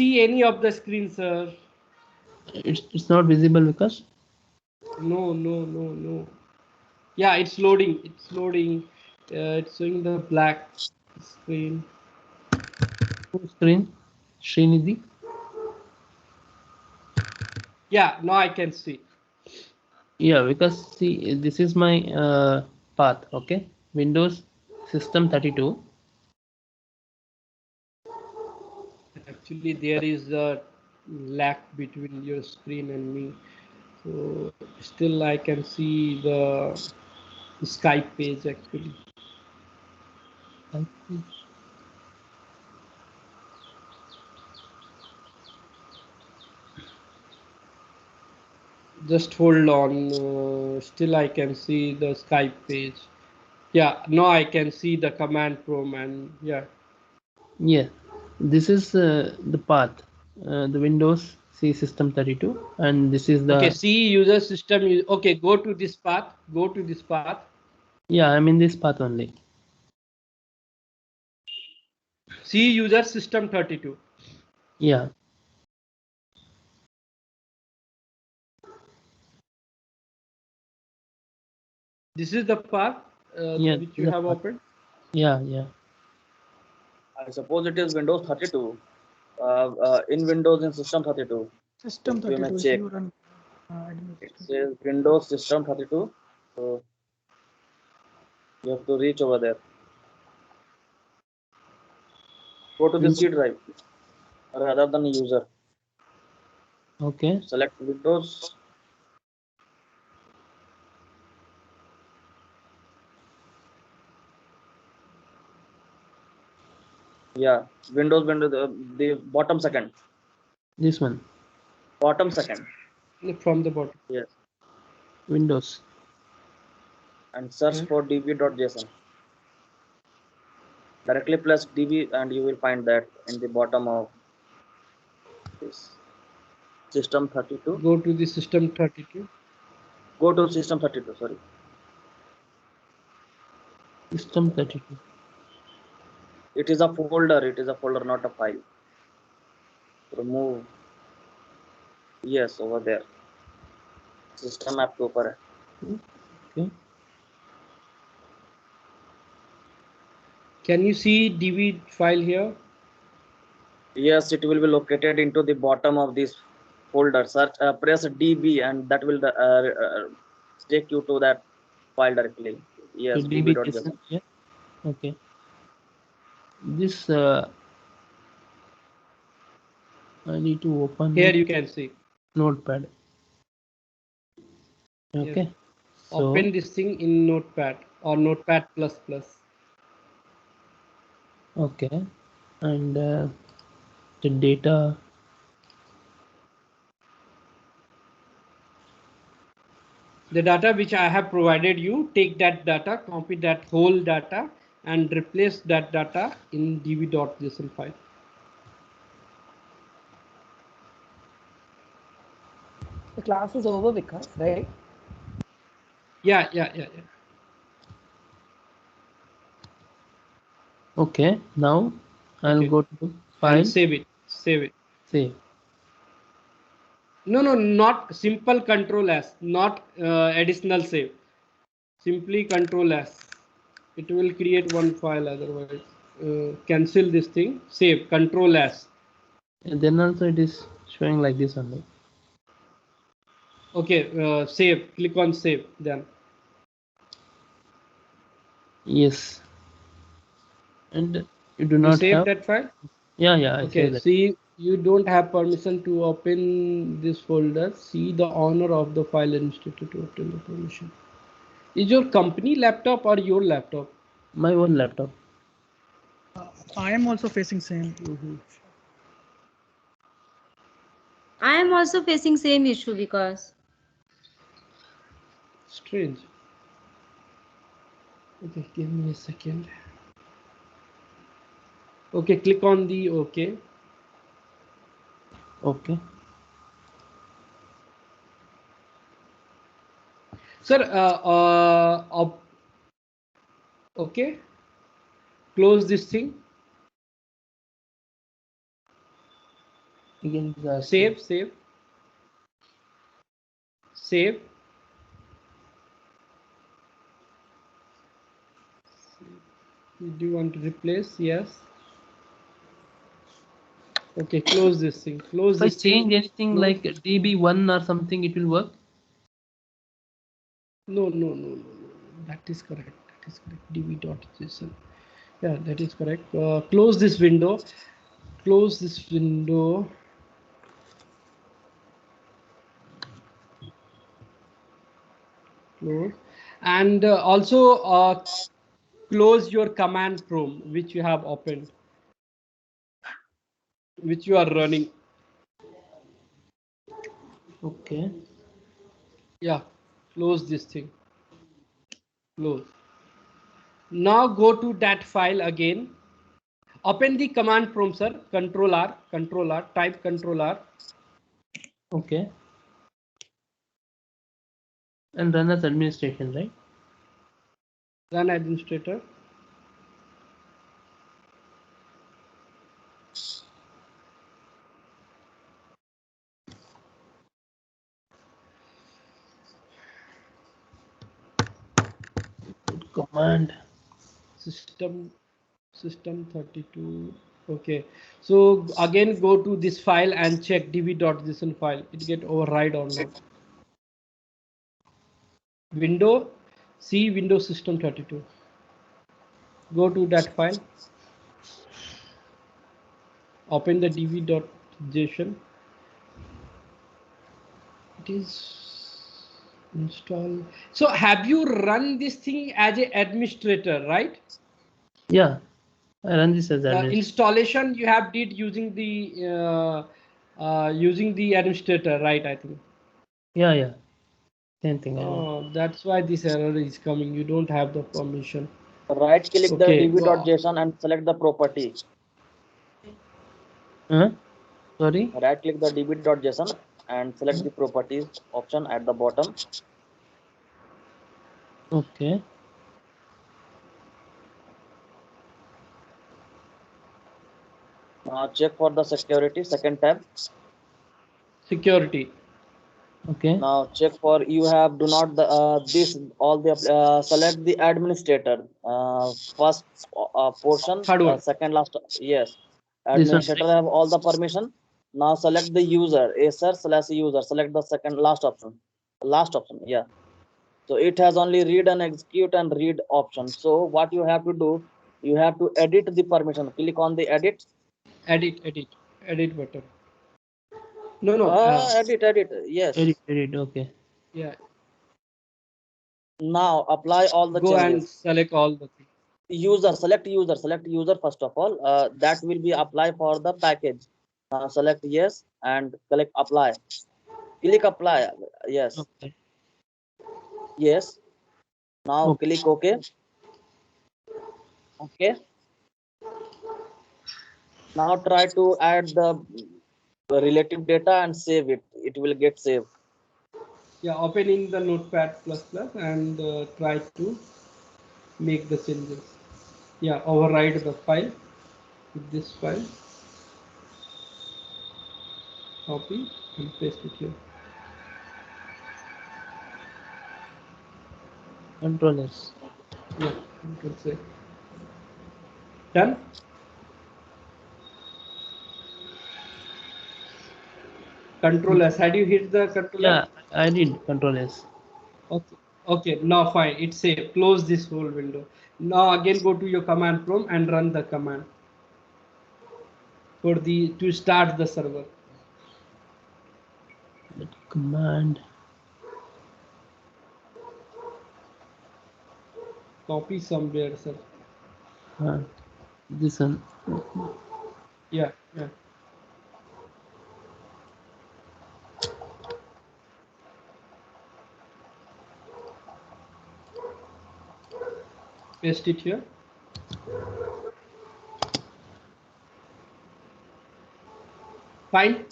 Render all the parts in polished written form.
see any of the screen, sir. It's not visible because No. Yeah, it's loading. It's loading. It's showing the black screen. full screen. Srinidhi. Yeah, now I can see. Yeah, because see, this is my path. Okay, Windows System 32. Actually, there is a lag between your screen and me. So still I can see the Skype page actually. Just hold on. Still I can see the Skype page. Yeah, now I can see the command prompt and yeah. Yeah, this is the path. The Windows C System 32, and this is Okay, the. see user system. Okay, go to this path. Go to this path. Yeah, I'm in this path only. See user system 32. Yeah. This is the path Yeah, which this you is the have path. opened. Yeah. I suppose it is Windows 32. In Windows in System 32. System If you may 32 is check. you run It says Windows System 32. So you have to reach over there. Go to the C drive rather than user. Okay. Select Windows. Yeah, Windows, the bottom second. This one. Bottom second. From the bottom. Yes. Windows. And search for db.json. Directly plus db and you will find that in the bottom of this System 32. Go to the system 32. Go to System 32, sorry. System 32. It is a folder, not a file. Remove. Yes, over there. System app के ऊपर है. Okay. Can you see db file here? Yes, it will be located into the bottom of this folder. Search, press db and that will take you to that file directly. Yes, So db.json. Yeah. Okay. This I need to open Here you can see. Notepad. Okay. Yes. So Open this thing in Notepad or Notepad++. okay, and the data. The data which I have provided you, take that data, copy that whole data and replace that data in db.json file. The class is over, Vikas, right? Yeah. Okay, now I'll go to file and save it. Save. No, not simple control S, not additional save. Simply control S. It will create one file otherwise. Cancel this thing, save, control S. And then also it is showing like this only. Okay, save, click on save then. Yes. And you do not save have that file? Yeah, I okay, saved that. see, you don't have permission to open this folder. See the owner of the file institute to obtain the permission. Is your company laptop or your laptop? My own laptop. I am also facing same. I am also facing same issue because. Strange. Okay, give me a second. Okay, click on the OK. Okay. Sir, okay. Close this thing. Again, it is asking. Save. Do you want to replace? Yes. Okay, close this thing. Close If I this thing. change anything No. like DB1 or something, it will work. No. That is correct. db.json. Yeah, that is correct. Close this window. Close and also close your command prompt which you have opened, which you are running. Okay. Yeah, close this thing. Close. Now go to that file again. Open the command prompt, sir. Control R. Type Control R. Okay. And run as administration, right? Run administrator. Command. System 32. Okay, so again go to this file and check db.json file. It get override or not. Windows system 32. Go to that file. Open the db.json. It is install. So have you run this thing as an administrator, right? Yeah, I run this as administrator. Installation you have did using the administrator, right? I think. Yeah. Same thing. Oh, that's why this error is coming. You don't have the permission. Right click the Okay. db.json and select the property. Sorry. Right click the db.json and select the properties option at the bottom. Okay. Now check for the security, second tab. Security. Okay. Now check for you have do not this all the select the administrator first portion Third one. second last, yes, This one. administrator have all the permission. Now select the user acer/user, select the second last option, yeah. So it has only read and execute and read option. So what you have to do, you have to edit the permission. Click on the edit. Edit button. No. Edit, yes. Edit. Okay. Yeah. Now apply all the Go and changes. select all the things. Select user first of all. That will be apply for the package. Select yes and click apply. Click apply. Yes. Okay. Yes. Now Okay. click OK. Okay. Now try to add the relative data and save it. It will get saved. Yeah, opening the notepad and try to make the changes. Yeah, override the file with this file. Copy and paste it here. Control S. Yeah, you can say. Done. Control S. Had you hit the control Yeah, S? I did Control S. Okay, now fine, it's safe. Close this whole window. Now again go to your command prompt and run the command for the to start the server. That command. Copy somewhere, sir. This one. Yeah. Paste it here. Fine.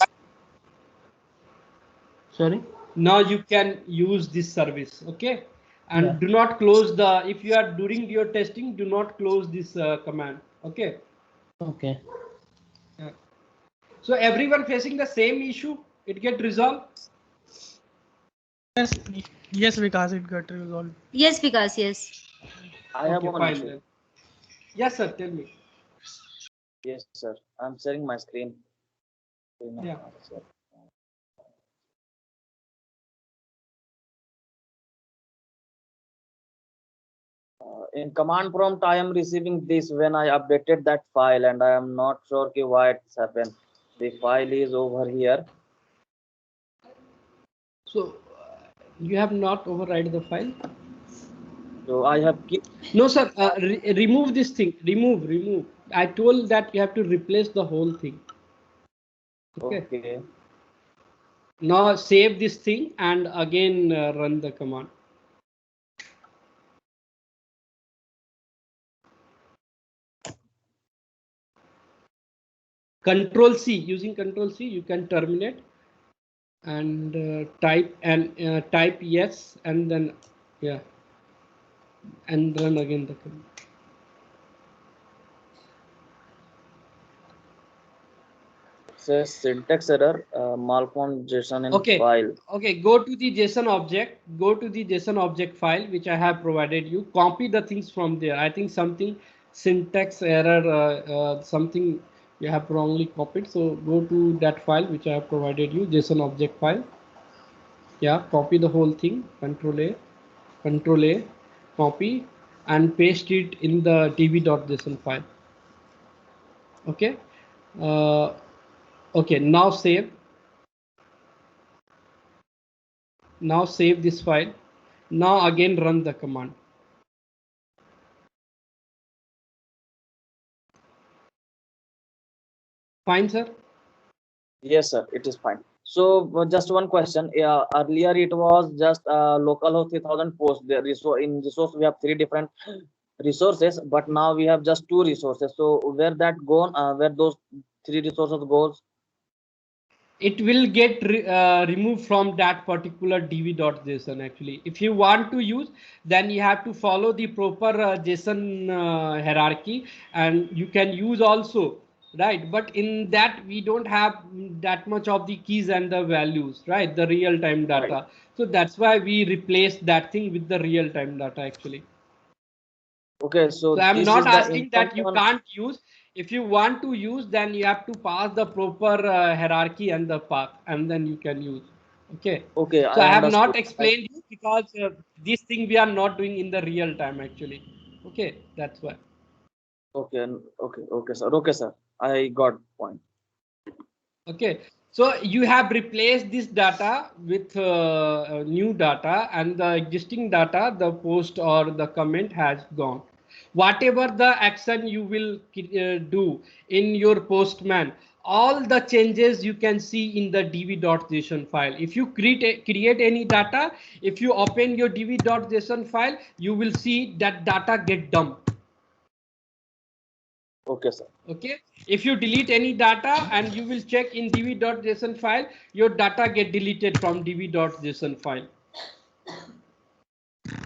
Sorry. Now you can use this service. Okay. And Yeah. do not close the, if you are doing your testing, do not close this command. Okay. Okay. Yeah. So everyone facing the same issue, it get resolved. Yes, yes, Vikas, it got resolved. Yes, Vikas, yes. I have Okay, one fine issue. then. Yes, sir. Tell me. Yes, sir. I'm sharing my screen. Yeah. In command prompt, I am receiving this when I updated that file, and I am not sure why it's happened. The file is over here. So you have not override the file. So I have keep. No, sir. Remove this thing. Remove. I told that you have to replace the whole thing. Okay. Okay. Now save this thing and again run the command. Control C. Using Control C, you can terminate and type yes and then yeah and run again the command. Says syntax error, malfunction in Okay. file. Okay, go to the JSON object. Go to the JSON object file which I have provided you. Copy the things from there. I think something syntax error, something you have wrongly copied. So go to that file which I have provided you, JSON object file. Yeah, copy the whole thing. Control A, copy and paste it in the db.json file. Okay. Uh, okay. Now save. Now save this file. Now again run the command. Fine, sir. Yes, sir. It is fine. So just one question. Earlier it was just localhost 3000 post. The resource in resource we have 3 different resources, but now we have just 2 resources. So where that gone? Where those 3 resources goes? It will get removed from that particular db.json actually. If you want to use, then you have to follow the proper JSON hierarchy and you can use also, right? But in that we don't have that much of the keys and the values, right? The real time data. Right. So that's why we replace that thing with the real time data actually. Okay. So So I'm this not is the asking income that you one. can't use. If you want to use, then you have to pass the proper hierarchy and the path, and then you can use. Okay. Okay, So I I have understood. not explained you because this thing we are not doing in the real time actually. Okay, that's why. Okay, okay, sir. Okay, sir. I got point. Okay, so you have replaced this data with new data and the existing data, the post or the comment has gone. Whatever the action you will do in your postman, all the changes you can see in the db.json file. If you create any data, if you open your db.json file, you will see that data get dumped. Okay, sir. Okay, if you delete any data and you will check in db.json file, your data get deleted from db.json file.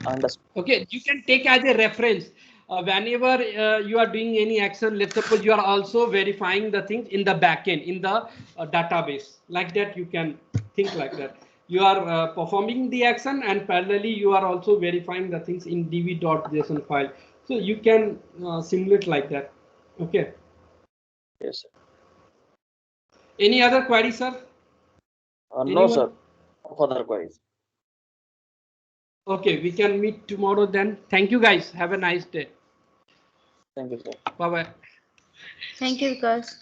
Understood. Okay, you can take as a reference whenever you are doing any action. Let's suppose you are also verifying the things in the backend in the database, like that you can think like that. You are performing the action and parallelly you are also verifying the things in db.json file, so you can simulate like that. Okay, Yes, sir. any other query, sir? No, Anyone? sir. No further queries. Okay, we can meet tomorrow then. Thank you guys. Have a nice day. Thank you, sir. Bye bye. Thank you, Vikas.